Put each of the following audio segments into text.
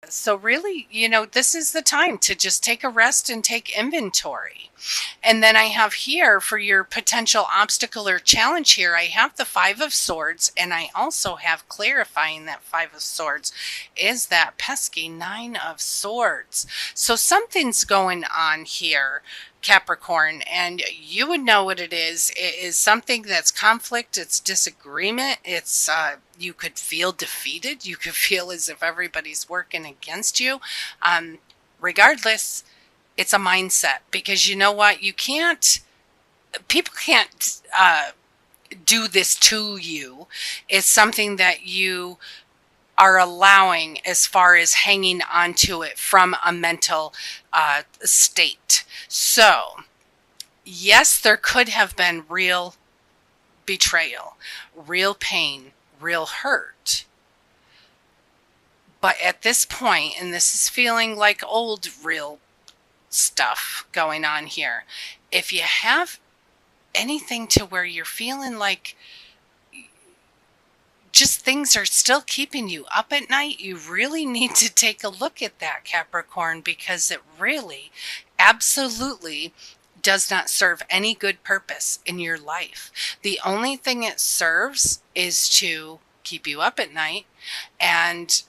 So really, this is the time to just take a rest and take inventory. And then I have here for your potential obstacle or challenge here, I have the Five of Swords, and I also have clarifying that Five of Swords is that pesky Nine of Swords. So something's going on here, Capricorn, and you would know what it is. It is something that's conflict, it's disagreement, it's you could feel defeated, you could feel as if everybody's working against you. Um, Regardless, it's a mindset, because you know what? People can't do this to you. It's something that you are allowing as far as hanging onto it from a mental state. So, yes, there could have been real betrayal, real pain, real hurt. But at this point, and this is feeling like old real stuff going on here, if you have anything to where you're feeling like just things are still keeping you up at night, you really need to take a look at that, Capricorn, because it really, absolutely does not serve any good purpose in your life. The only thing it serves is to keep you up at night, and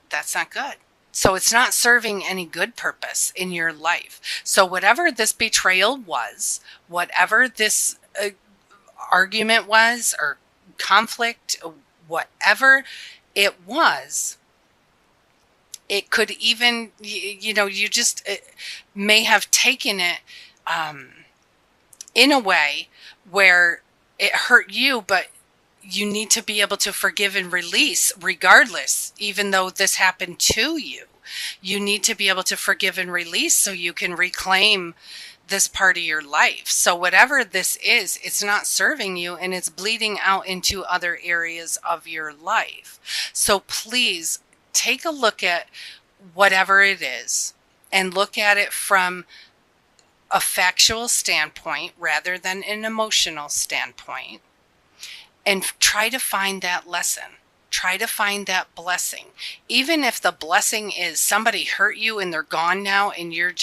that's not good. So it's not serving any good purpose in your life. So whatever this betrayal was, whatever this argument was, or conflict, whatever it was, it could even, you just may have taken it in a way where it hurt you, but you need to be able to forgive and release regardless, even though this happened to you. You need to be able to forgive and release so you can reclaim this part of your life. So whatever this is, it's not serving you, and it's bleeding out into other areas of your life. So please take a look at whatever it is and look at it from a factual standpoint rather than an emotional standpoint, and try to find that lesson. Try to find that blessing. Even if the blessing is somebody hurt you and they're gone now, and you're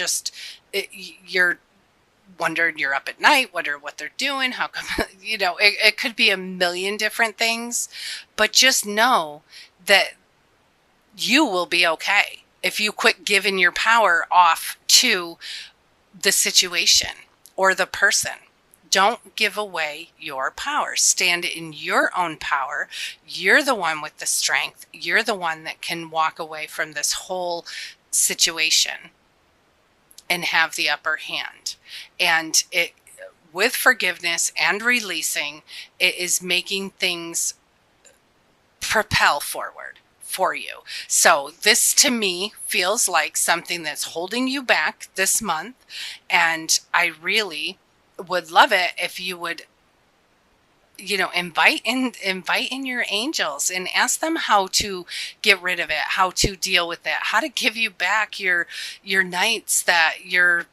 wondering, you're up at night, wonder what they're doing, how come, it could be a million different things, but just know that you will be okay if you quit giving your power off to the situation or the person. Don't give away your power. Stand in your own power. You're the one with the strength. You're the one that can walk away from this whole situation and have the upper hand. And it, with forgiveness and releasing, it is making things propel forward for you. So this to me feels like something that's holding you back this month, and I really would love it if you would invite in your angels and ask them how to get rid of it, how to deal with it, how to give you back your nights that you're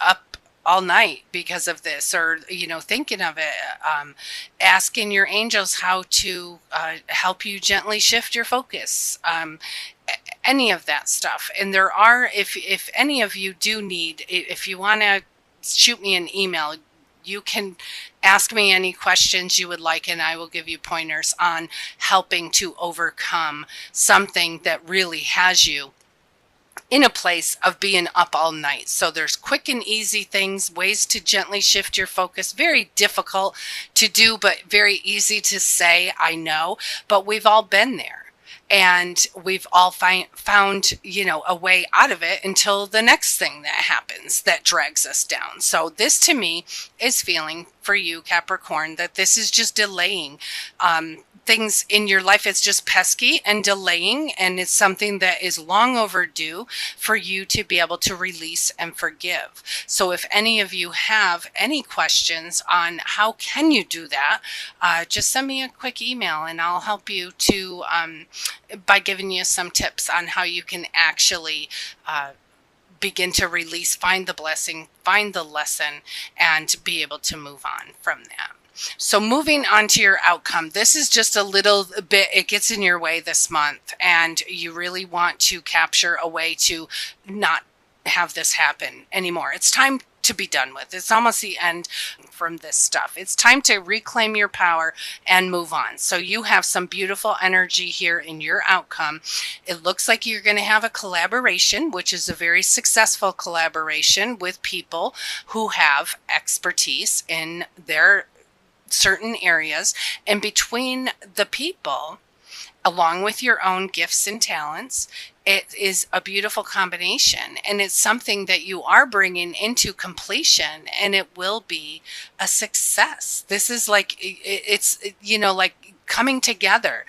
up all night because of this, or thinking of it, asking your angels how to help you gently shift your focus, any of that stuff. And there are, if any of you do need, if you want to shoot me an email, you can ask me any questions you would like, and I will give you pointers on helping to overcome something that really has you in a place of being up all night. So there's quick and easy things, ways to gently shift your focus. Very difficult to do, but very easy to say, I know, but we've all been there. And we've all found, a way out of it until the next thing that happens that drags us down. So this to me is feeling for you, Capricorn, that this is just delaying things in your life. It's just pesky and delaying, and it's something that is long overdue for you to be able to release and forgive. So if any of you have any questions on how can you do that, just send me a quick email, and I'll help you to by giving you some tips on how you can actually begin to release, find the blessing, find the lesson, and be able to move on from that. So moving on to your outcome, this is just a little bit, it gets in your way this month, and you really want to capture a way to not have this happen anymore. It's time to be done with. It's almost the end from this stuff. It's time to reclaim your power and move on. So you have some beautiful energy here in your outcome. It looks like you're going to have a collaboration, which is a very successful collaboration with people who have expertise in their certain areas. And between the people, along with your own gifts and talents, it is a beautiful combination, and it's something that you are bringing into completion, and it will be a success. This is like, it's, you know, like coming together,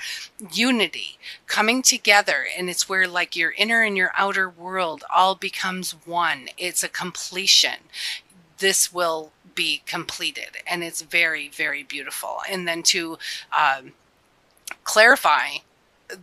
unity, coming together. And it's where like your inner and your outer world all becomes one. It's a completion. This will be completed, and it's very, very beautiful. And then to clarify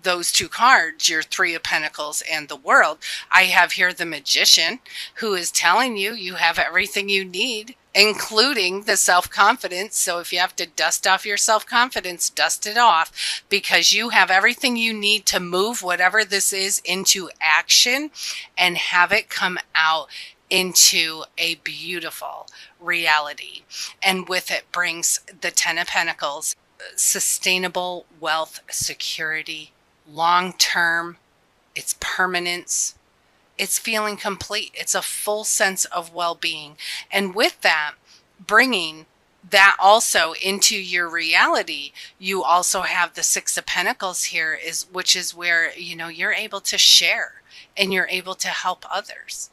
those two cards, your Three of Pentacles and the World, I have here the Magician, who is telling you you have everything you need, including the self-confidence. So if you have to dust off your self-confidence, dust it off, because you have everything you need to move whatever this is into action and have it come out into a beautiful reality. And with it brings the Ten of Pentacles, sustainable wealth, security, long-term, it's permanence, it's feeling complete. It's a full sense of well-being. And with that, bringing that also into your reality, you also have the Six of Pentacles here, which is where, you know, you're able to share and you're able to help others.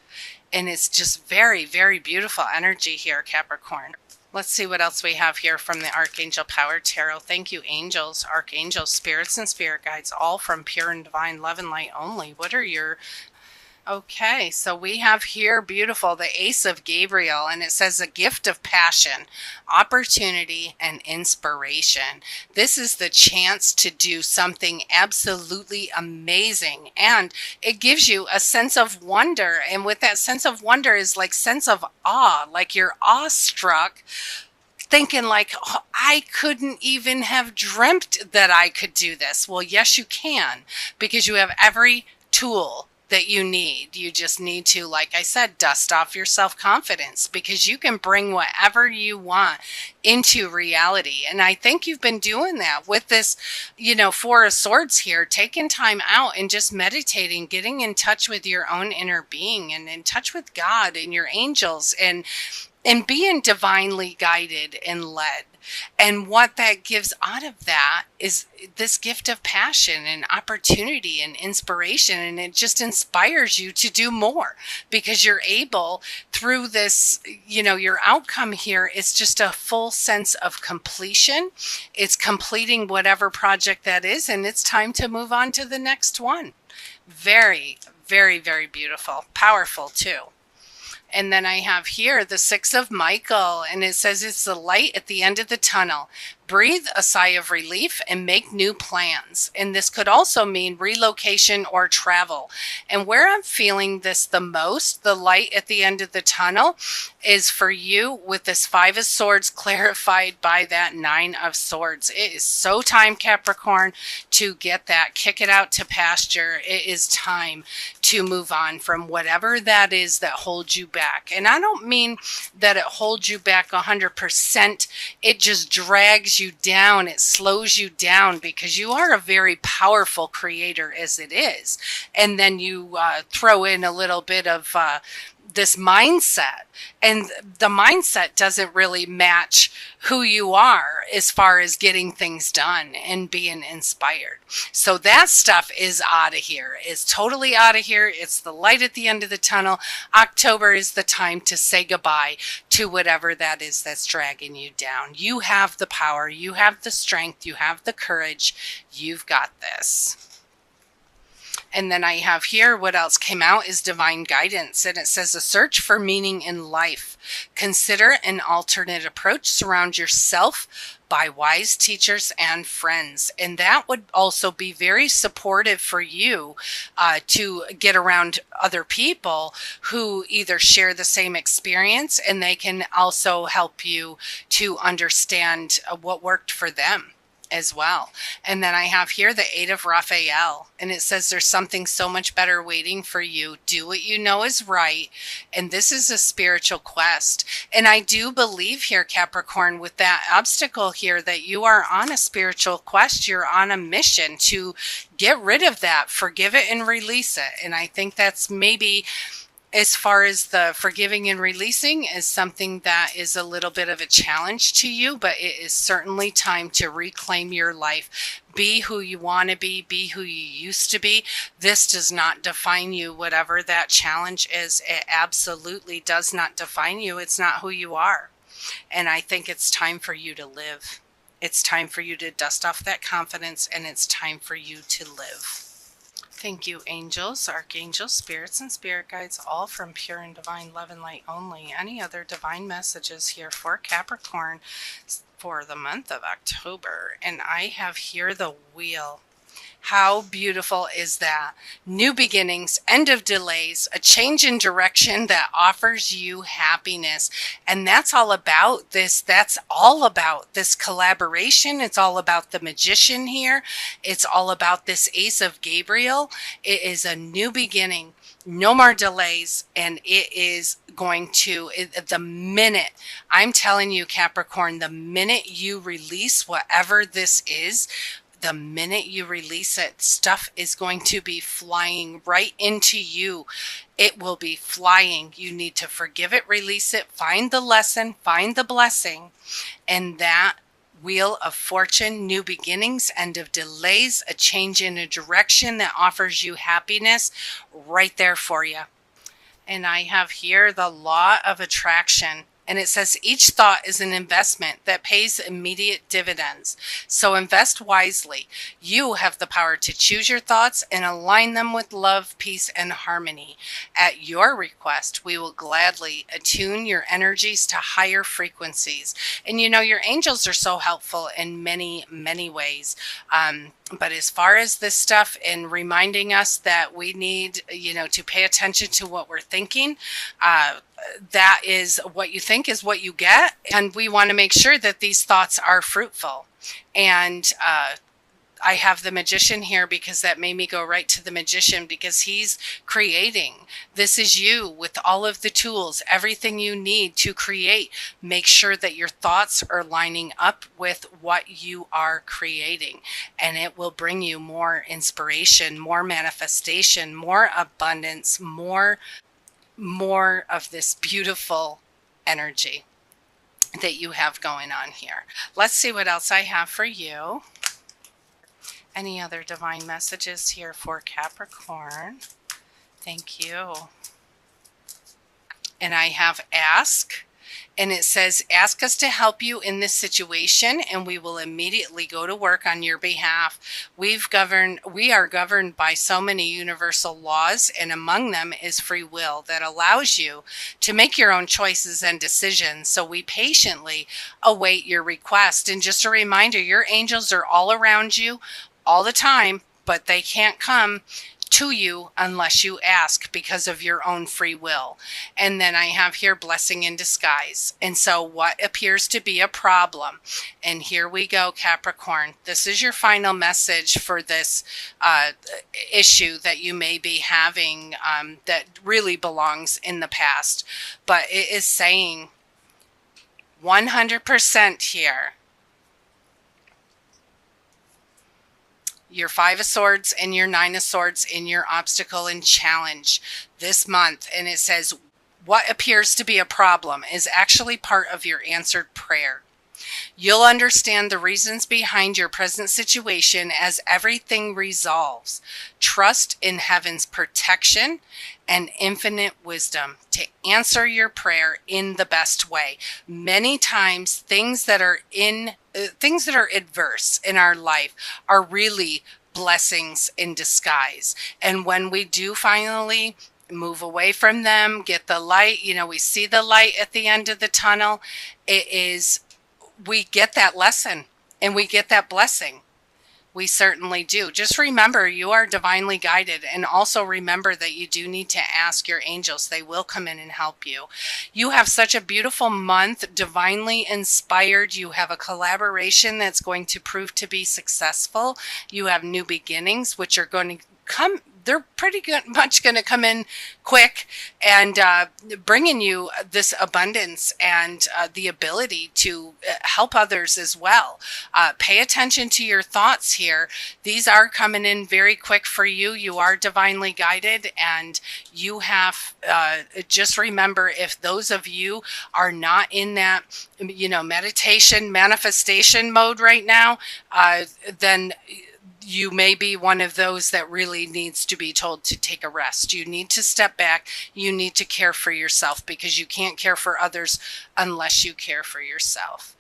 And it's just very, very beautiful energy here, Capricorn. Let's see what else we have here from the Archangel Power Tarot. Thank you, angels, archangels, spirits, and spirit guides, all from pure and divine love and light only. What are your... Okay, so we have here, beautiful, the Ace of Gabriel, and it says a gift of passion, opportunity, and inspiration. This is the chance to do something absolutely amazing, and it gives you a sense of wonder. And with that sense of wonder is like sense of awe, like you're awestruck, thinking like, oh, I couldn't even have dreamt that I could do this. Well, yes, you can, because you have every tool that you need. You just need to, like I said, dust off your self-confidence, because you can bring whatever you want into reality. And I think you've been doing that with this, you know, Four of Swords here, taking time out and just meditating, getting in touch with your own inner being and in touch with God and your angels, and being divinely guided and led. And what that gives out of that is this gift of passion and opportunity and inspiration. And it just inspires you to do more, because you're able, through this, you know, your outcome here is just a full sense of completion. It's completing whatever project that is, and it's time to move on to the next one. Very, very, very beautiful. Powerful too. And then I have here the Six of Michael, and it says it's the light at the end of the tunnel. Breathe a sigh of relief and make new plans. And this could also mean relocation or travel. And where I'm feeling this the most, the light at the end of the tunnel, is for you with this Five of Swords clarified by that Nine of Swords. It is so time, Capricorn, to get that, kick it out to pasture. It is time to move on from whatever that is that holds you back. And I don't mean that it holds you back 100%. It just drags you down. It slows you down, because you are a very powerful creator as it is. And then you throw in a little bit of this mindset, and the mindset doesn't really match who you are as far as getting things done and being inspired. So that stuff is out of here. It's totally out of here. It's the light at the end of the tunnel. October is the time to say goodbye to whatever that is that's dragging you down. You have the power. You have the strength. You have the courage. You've got this. And then I have here, what else came out is divine guidance. And it says, a search for meaning in life. Consider an alternate approach. Surround yourself by wise teachers and friends. And that would also be very supportive for you to get around other people who either share the same experience, and they can also help you to understand what worked for them as well. And then I have here the 8 of Raphael, and it says there's something so much better waiting for you. Do what you know is right. And this is a spiritual quest. And I do believe here, Capricorn, with that obstacle here, that you are on a spiritual quest. You're on a mission to get rid of that, forgive it and release it. And I think that's maybe, as far as the forgiving and releasing, is something that is a little bit of a challenge to you, but it is certainly time to reclaim your life. Be who you want to be who you used to be. This does not define you, whatever that challenge is. It absolutely does not define you. It's not who you are. And I think it's time for you to live. It's time for you to dust off that confidence, and it's time for you to live. Thank you, angels, archangels, spirits, and spirit guides, all from pure and divine love and light only. Any other divine messages here for Capricorn for the month of October? And I have here the wheel. How beautiful is that? New beginnings, end of delays, a change in direction that offers you happiness. And that's all about this. That's all about this collaboration. It's all about the magician here. It's all about this Ace of Gabriel. It is a new beginning. No more delays. And it is going to, the minute, I'm telling you, Capricorn, the minute you release whatever this is, the minute you release it, stuff is going to be flying right into you. It will be flying. You need to forgive it, release it, find the lesson, find the blessing. And that Wheel of Fortune, new beginnings, end of delays, a change in a direction that offers you happiness, right there for you. And I have here the Law of Attraction. And it says each thought is an investment that pays immediate dividends. So invest wisely. You have the power to choose your thoughts and align them with love, peace, and harmony. At your request, we will gladly attune your energies to higher frequencies. And you know, your angels are so helpful in many, many ways. But as far as this stuff and reminding us that we need, to pay attention to what we're thinking, that is what you think is what you get. And we want to make sure that these thoughts are fruitful. And I have the magician here because that made me go right to the magician, because he's creating. This is you with all of the tools, everything you need to create. Make sure that your thoughts are lining up with what you are creating, and it will bring you more inspiration, more manifestation, more abundance, more of this beautiful energy that you have going on here. Let's see what else I have for you. Any other divine messages here for Capricorn? Thank you. And I have ask. And it says, ask us to help you in this situation, and we will immediately go to work on your behalf. We are governed by so many universal laws, and among them is free will that allows you to make your own choices and decisions. So we patiently await your request. And just a reminder, your angels are all around you all the time, but they can't come to you unless you ask, because of your own free will. And then I have here blessing in disguise. And so what appears to be a problem, and here we go, Capricorn, this is your final message for this issue that you may be having that really belongs in the past. But it is saying 100% here. Your 5 of Swords and your 9 of Swords in your obstacle and challenge this month. And it says, what appears to be a problem is actually part of your answered prayer. You'll understand the reasons behind your present situation as everything resolves. Trust in heaven's protection and infinite wisdom to answer your prayer in the best way. Many times, things that are adverse in our life are really blessings in disguise. And when we do finally move away from them, get the light, we see the light at the end of the tunnel, we get that lesson and we get that blessing. We certainly do. Just remember, you are divinely guided, and also remember that you do need to ask your angels. They will come in and help you. You have such a beautiful month, divinely inspired. You have a collaboration that's going to prove to be successful. You have new beginnings, which are going to come. They're pretty much going to come in quick and bringing you this abundance and the ability to help others as well. Pay attention to your thoughts here. These are coming in very quick for you. You are divinely guided, and you have, just remember, if those of you are not in that, meditation, manifestation mode right now, then you may be one of those that really needs to be told to take a rest. You need to step back. You need to care for yourself, because you can't care for others unless you care for yourself.